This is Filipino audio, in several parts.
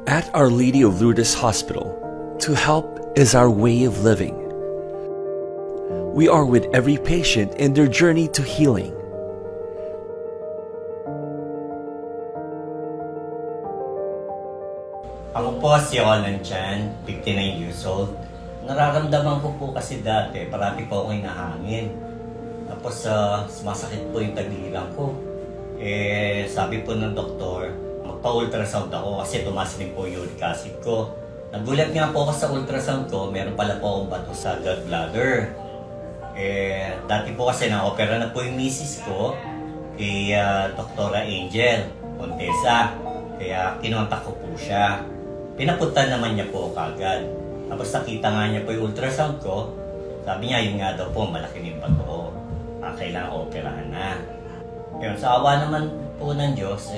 At Our Lady of Lourdes Hospital, to help is our way of living. We are with every patient in their journey to healing. Ako po si Roland Chan, 59 years old. Nararamdaman ko po kasi dati, parati po ako hinahangin. Tapos sumasakit po yung tagiliran ko. Sabi po ng doktor, magpa-ultrasound ako kasi tumaas din po yung uric acid ko. Nagulat nga po ako sa ultrasound ko, meron pala po akong bato sa gallbladder. Dati po kasi na-opera na po yung misis ko kay Dr. Angel Montesa. Kaya kinontak ko po siya. Pinapunta naman niya po kagad. Tapos nakita nga niya po yung ultrasound ko. Sabi niya, yun nga daw po, malaki na yung bato ko. Kailangan operahan na. Yun, sa awa naman po ng Diyos,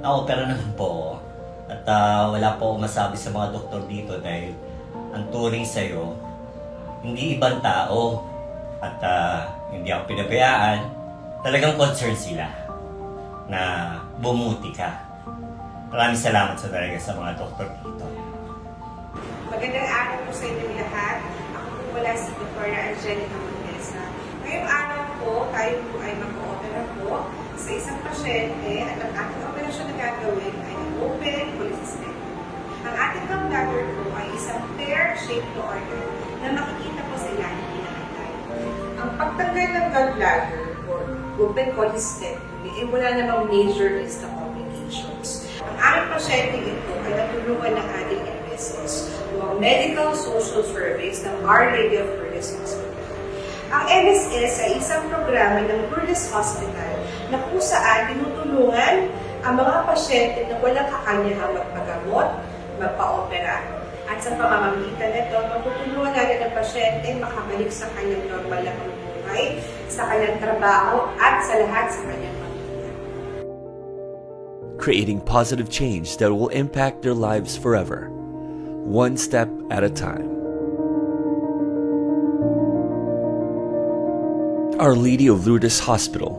na-opera naman po ako. At wala po ako masabi sa mga doktor dito dahil ang turing sa'yo, hindi ibang tao. At hindi ako pinabayaan. Talagang concerned sila na bumuti ka. Maraming salamat sa mga doktor dito. Magandang araw po sa inyong lahat. Ako po pala si Dr. Angelica Montesa. Ngayong araw po, tayo po ay mag-opera po sa isang pasyente at ang ating operasyon na gagawin ay open cholecystectomy. Ang ating gallbladder po ay isang pear-shaped organ na makikita po sa ilalim ng pinakatay. Ang pagtanggal ng gallbladder or open cholecystectomy ay wala namang major list ng complications. Ang aming pasyente ito ay natulungan ng ating MSS o ang Medical Social Service ng Our Lady of Lourdes Hospital. Ang MSS ay isang programa ng Lourdes Hospital na kung saan tinutulungan ang mga pasyente na walang kakanyahang magpagamot, magpa-opera. At sa pamamagitan nito, matutulungan natin ang pasyente makabalik sa kanyang normal na pamumuhay, sa kanyang trabaho, at sa lahat sa kanyang pamilya. Creating positive change that will impact their lives forever, one step at a time. Our Lady of Lourdes Hospital,